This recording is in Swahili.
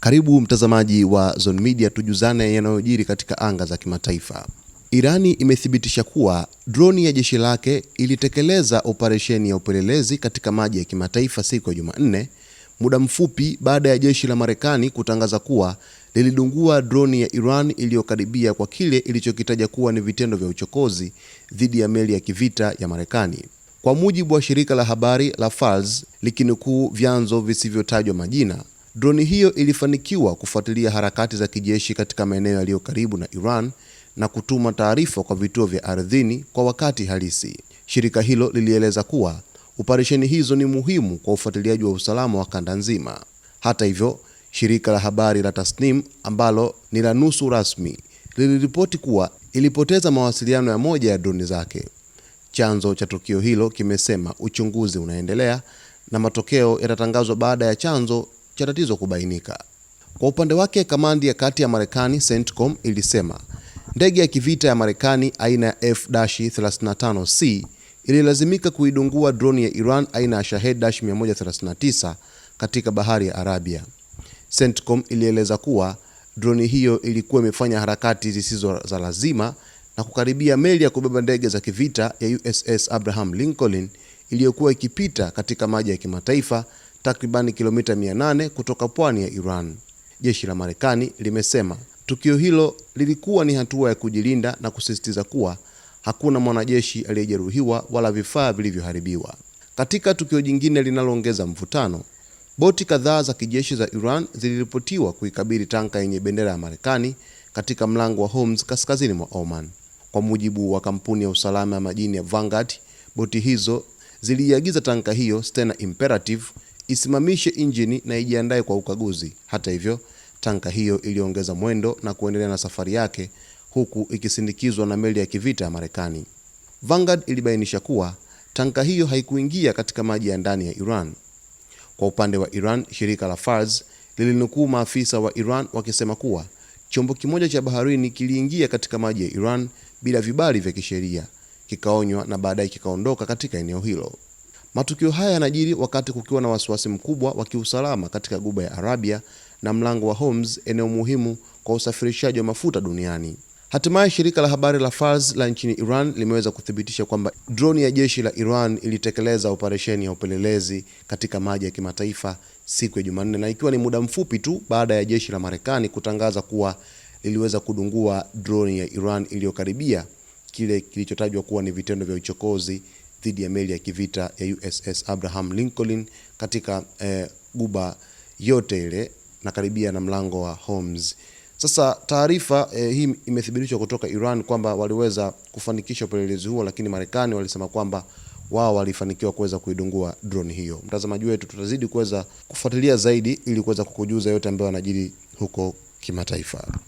Karibu mtazamaji wa Zone Media, tujuzane yanayojiri katika anga za kimataifa. Irani imethibitisha kuwa droni ya jeshi lake ilitekeleza operesheni ya upelelezi katika maji ya kimataifa siku ya Jumanne, muda mfupi baada ya jeshi la Marekani kutangaza kuwa lilidungua droni ya Iran iliyokaribia kwa kile ilichokitaja kuwa ni vitendo vya uchokozi dhidi ya meli ya kivita ya Marekani. Kwa mujibu wa shirika la habari la Fars likinukuu vyanzo visivyotajwa majina, droni hiyo ilifanikiwa kufuatilia harakati za kijeshi katika maeneo yaliyo karibu na Iran na kutuma taarifa kwa vituo vya ardhini kwa wakati halisi. Shirika hilo lilieleza kuwa operesheni hizo ni muhimu kwa ufuatiliaji wa usalama wa kanda nzima. Hata hivyo, shirika la habari la Tasnim ambalo ni la nusu rasmi liliripoti kuwa ilipoteza mawasiliano ya moja ya droni zake. Chanzo cha tukio hilo kimesema uchunguzi unaendelea na matokeo yatatangazwa baada ya chanzo cha tatizo kubainika. Kwa upande wake, kamandi ya kati ya Marekani CENTCOM ilisema ndege ya kivita ya Marekani aina ya F-35C ililazimika kuidungua droni ya Iran aina ya Shahed-139 katika bahari ya Arabia. CENTCOM ilieleza kuwa droni hiyo ilikuwa imefanya harakati zisizo za lazima na kukaribia meli ya kubeba ndege za kivita ya USS Abraham Lincoln iliyokuwa ikipita katika maji ya kimataifa takriban kilomita 800 kutoka pwani ya Iran. Jeshi la Marekani limesema tukio hilo lilikuwa ni hatua ya kujilinda na kusisitiza kuwa hakuna mwanajeshi aliyejeruhiwa wala vifaa vilivyoharibiwa. Katika tukio jingine linaloongeza mvutano, boti kadhaa za kijeshi za Iran ziliripotiwa kuikabili tanka yenye bendera ya Marekani katika mlango wa Hormuz kaskazini mwa Oman. Kwa mujibu wa kampuni ya usalama ya majini ya Vanguard, boti hizo ziliagiza tanka hiyo Stena Imperative isimamishe injini na ijiandae kwa ukaguzi. Hata hivyo, tanka hiyo iliongeza mwendo na kuendelea na safari yake huku ikisindikizwa na meli ya kivita ya Marekani. Vanguard ilibainisha kuwa tanka hiyo haikuingia katika maji ya ndani ya Iran. Kwa upande wa Iran, shirika la Fars lilinukuu maafisa wa Iran wakisema kuwa chombo kimoja cha baharini kiliingia katika maji ya Iran bila vibali vya kisheria, kikaonywa na baadaye kikaondoka katika eneo hilo. Matukio haya yanajiri wakati kukiwa na wasiwasi mkubwa wa kiusalama katika Ghuba ya Arabia na mlango wa Hormuz, eneo muhimu kwa usafirishaji wa mafuta duniani. Hatimaye shirika la habari la Fars la nchini Iran limeweza kuthibitisha kwamba droni ya jeshi la Iran ilitekeleza operesheni ya upelelezi katika maji ya kimataifa siku ya Jumanne, na ikiwa ni muda mfupi tu baada ya jeshi la Marekani kutangaza kuwa liliweza kudungua droni ya Iran iliyokaribia kile kilichotajwa kuwa ni vitendo vya uchokozi dhidi ya meli ya kivita ya USS Abraham Lincoln katika Ghuba yote ile na karibia na mlango wa Hormuz. Sasa taarifa hii imethibitishwa kutoka Iran kwamba waliweza kufanikisha upelelezi huo, lakini Marekani walisema kwamba wao walifanikiwa kuweza kuidungua drone hiyo. Mtazamaji wetu, tutazidi kuweza kufuatilia zaidi ili kuweza kukujuza yote ambayo yanajiri huko kimataifa.